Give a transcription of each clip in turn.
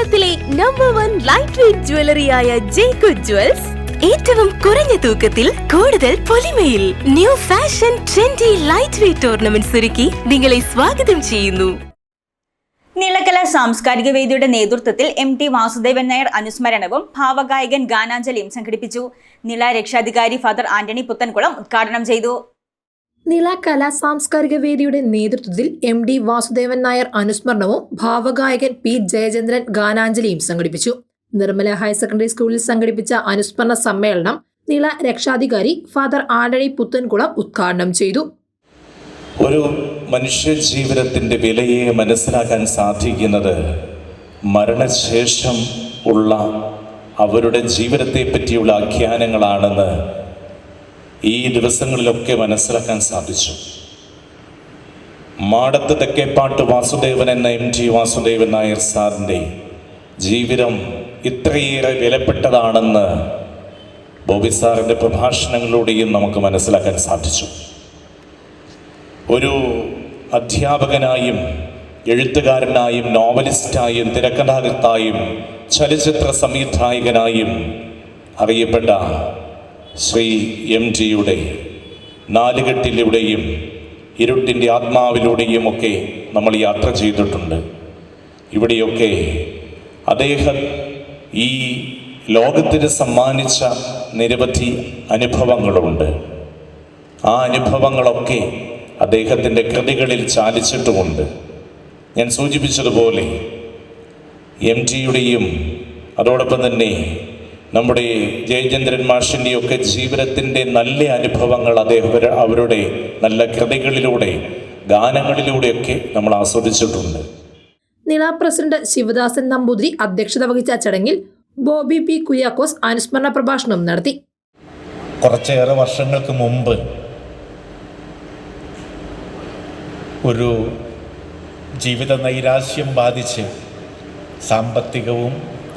കേരളത്തിലെ number 1 light weight ജ്വല്ലറിയായ Jacob Jewels ഏറ്റവും കുറഞ്ഞ തൂക്കത്തിൽ കൂടുതൽ പൊലിമയിൽ new fashion trendy light weight ornaments ഒരുക്കി നിങ്ങളെ സ്വാഗതം ചെയ്യുന്നു. നിലക്കല സാംസ്കാരിക വേദിയുടെ നേതൃത്വത്തിൽ MT വാസുദേവൻ നായർ അനുസ്മരണവും ഭാവഗായകൻ ഗാനാഞ്ജലിയും സംഘടിപ്പിച്ചു. നില രക്ഷാധികാരി ഫാദർ ആന്റണി പുത്തൻകുളം ഉദ്ഘാടനം ചെയ്തു. നില കലാ സാംസ്കാരിക വേദിയുടെ നേതൃത്വത്തിൽ MD വാസുദേവൻ നായർ അനുസ്മരണവും ഭാവഗായകൻ P ജയചന്ദ്രൻ ഗാനാഞ്ജലിയും സംഘടിപ്പിച്ചു. നിർമ്മല ഹയർ സെക്കൻഡറി സ്കൂളിൽ സംഘടിപ്പിച്ച അനുസ്മരണ സമ്മേളനം നില രക്ഷാധികാരി ഫാദർ ആന്റണി പുത്തൻകുളം ഉദ്ഘാടനം ചെയ്തു. ഒരു മനുഷ്യ ജീവിതത്തിൻ്റെ വിലയെ മനസ്സിലാക്കാൻ സാധിക്കുന്നത് മരണശേഷം ഉള്ള അവരുടെ ജീവിതത്തെ പറ്റിയുള്ള ആഖ്യാനങ്ങളാണെന്ന് ഈ ദിവസങ്ങളിലൊക്കെ മനസ്സിലാക്കാൻ സാധിച്ചു. മാടത്ത് തെക്കേപ്പാട്ട് വാസുദേവൻ എന്ന MT വാസുദേവൻ നായർ സാറിൻ്റെ ജീവിതം ഇത്രയേറെ വിലപ്പെട്ടതാണെന്ന് ബോബി സാറിൻ്റെ പ്രഭാഷണങ്ങളിലൂടെയും നമുക്ക് മനസ്സിലാക്കാൻ സാധിച്ചു. ഒരു അധ്യാപകനായും എഴുത്തുകാരനായും നോവലിസ്റ്റായും തിരക്കഥാകൃത്തായും ചലച്ചിത്ര സംവിധായകനായും അറിയപ്പെട്ട ശ്രീ MTയുടെ നാലുകെട്ടിലൂടെയും ഇരുട്ടിൻ്റെ ആത്മാവിലൂടെയും ഒക്കെ നമ്മൾ യാത്ര ചെയ്തിട്ടുണ്ട്. ഇവിടെയൊക്കെ അദ്ദേഹം ഈ ലോകത്തിന് സമ്മാനിച്ച നിരവധി അനുഭവങ്ങളുണ്ട്. ആ അനുഭവങ്ങളൊക്കെ അദ്ദേഹത്തിൻ്റെ കൃതികളിൽ ചാലിച്ചിട്ടുമുണ്ട്. ഞാൻ സൂചിപ്പിച്ചതുപോലെ MTയുടെയും അതോടൊപ്പം തന്നെ നമ്മുടെ ജയചന്ദ്രൻ മാഷിൻ്റെയൊക്കെ ജീവിതത്തിൻ്റെ നല്ല അനുഭവങ്ങൾ അവരുടെ നല്ല കൃതികളിലൂടെ ഗാനങ്ങളിലൂടെയൊക്കെ നമ്മൾ ആസ്വദിച്ചിട്ടുണ്ട്. നില പ്രസിഡന്റ് ശിവദാസൻ നമ്പൂതിരി അധ്യക്ഷത വഹിച്ച ചടങ്ങിൽ ബോബി P കുര്യാക്കോസ് അനുസ്മരണ പ്രഭാഷണം നടത്തി. കുറച്ചേറെ വർഷങ്ങൾക്ക് മുമ്പ് ഒരു ജീവിത നൈരാശ്യം ബാധിച്ച് സാമ്പത്തികവും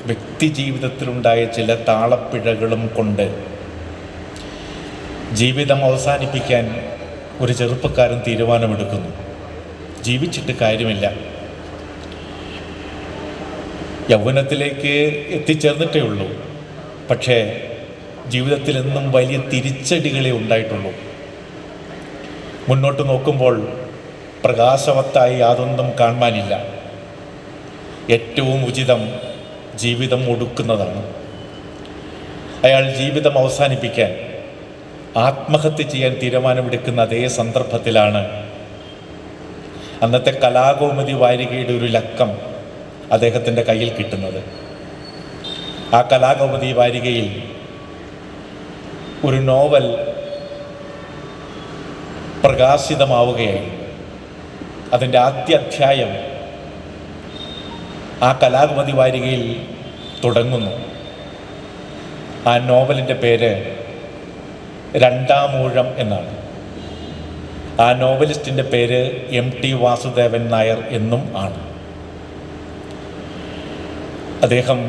വ്യക്തി ജീവിതത്തിലുണ്ടായ ചില താളപ്പിഴകളും കൊണ്ട് ജീവിതം അവസാനിപ്പിക്കാൻ ഒരു ചെറുപ്പക്കാരൻ തീരുമാനമെടുക്കുന്നു. ജീവിച്ചിട്ട് കാര്യമില്ല, യൗവനത്തിലേക്ക് എത്തിച്ചേർന്നിട്ടേ ഉള്ളൂ. പക്ഷേ ജീവിതത്തിൽ എന്നും വലിയ തിരിച്ചടികളെ ഉണ്ടായിട്ടുള്ളൂ. മുന്നോട്ട് നോക്കുമ്പോൾ പ്രകാശവത്തായി യാതൊന്നും കാണാനില്ല. ഏറ്റവും ഉചിതം ജീവിതം ഒടുക്കുന്നതാണ്. അയാൾ ജീവിതം അവസാനിപ്പിക്കാൻ ആത്മഹത്യ ചെയ്യാൻ തീരുമാനമെടുക്കുന്ന അതേ സന്ദർഭത്തിലാണ് അന്നത്തെ കലാകൗമുദി വാരികയുടെ ഒരു ലക്കം അദ്ദേഹത്തിൻ്റെ കയ്യിൽ കിട്ടുന്നത്. ആ കലാകൗമുദി വാരികയിൽ ഒരു നോവൽ പ്രകാശിതമാവുകയായി. അതിൻ്റെ ആദ്യ അധ്യായം ആ കലാകൗമുദി വാരികയിൽ തുടങ്ങുന്നു. ആ നോവലിൻ്റെ പേര് രണ്ടാമൂഴം എന്നാണ്. ആ നോവലിസ്റ്റിൻ്റെ പേര് MT വാസുദേവൻ നായർ എന്നും ആണ്. അദ്ദേഹം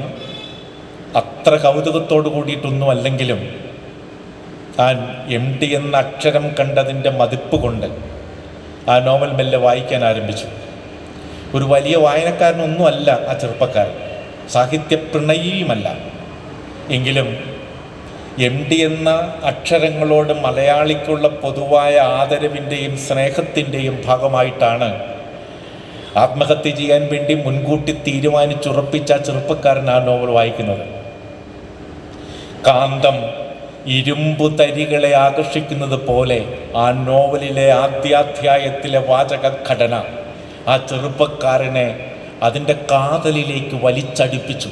അത്ര കൗതുകത്തോടു കൂടിയിട്ടൊന്നും അല്ലെങ്കിലും താൻ MT എന്ന അക്ഷരം കണ്ടതിൻ്റെ മതിപ്പ് കൊണ്ട് ആ നോവൽ മെല്ലെ വായിക്കാൻ ആരംഭിച്ചു. ഒരു വലിയ വായനക്കാരനൊന്നുമല്ല ആ ചെറുപ്പക്കാരൻ, സാഹിത്യപ്രണയിയുമല്ല. എങ്കിലും MT എന്ന അക്ഷരങ്ങളോട് മലയാളിക്കുള്ള പൊതുവായ ആദരവിൻ്റെയും സ്നേഹത്തിൻ്റെയും ഭാഗമായിട്ടാണ് ആത്മഹത്യ ചെയ്യാൻ വേണ്ടി മുൻകൂട്ടി തീരുമാനിച്ചുറപ്പിച്ച ആ ചെറുപ്പക്കാരൻ ആ നോവൽ വായിക്കുന്നത്. കാന്തം ഇരുമ്പു തരികളെ ആകർഷിക്കുന്നത് പോലെ ആ നോവലിലെ ആദ്യാധ്യായത്തിലെ വാചകഘടന ആ ചെറുപ്പക്കാരനെ അതിൻ്റെ കാതലിലേക്ക് വലിച്ചടിപ്പിച്ചു.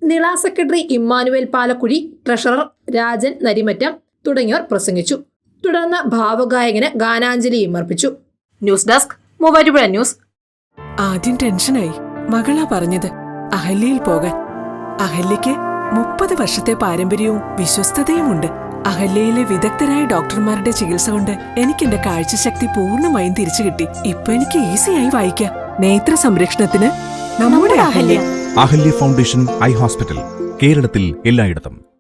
നില സെക്രട്ടറി ഇമ്മാനുവേൽ പാലക്കുഴി, ട്രഷറർ രാജൻ നരിമറ്റം തുടങ്ങിയവർ പ്രസംഗിച്ചു. തുടർന്ന് ഭാവഗായകന് ഗാനാഞ്ജലിയും അർപ്പിച്ചു. News desk Muvattupuzha news. ആദ്യം ടെൻഷനായി. മകളാ പറഞ്ഞത് അഹല്യയിൽ പോകാൻ. അഹല്യയ്ക്ക് 30 വർഷത്തെ പാരമ്പര്യവും വിശ്വസ്തതയുമുണ്ട്. അഹല്യയിലെ വിദഗ്ധരായ ഡോക്ടർമാരുടെ ചികിത്സ കൊണ്ട് എനിക്ക് എന്റെ കാഴ്ചശക്തി പൂർണ്ണമായും തിരിച്ചു കിട്ടി. ഇപ്പൊ എനിക്ക് ഈസിയായി വായിക്കാം. നേത്ര സംരക്ഷണത്തിന് നമ്മുടെ Ahalya. Ahalya foundation eye hospital, കേരളത്തിൽ എല്ലായിടത്തും.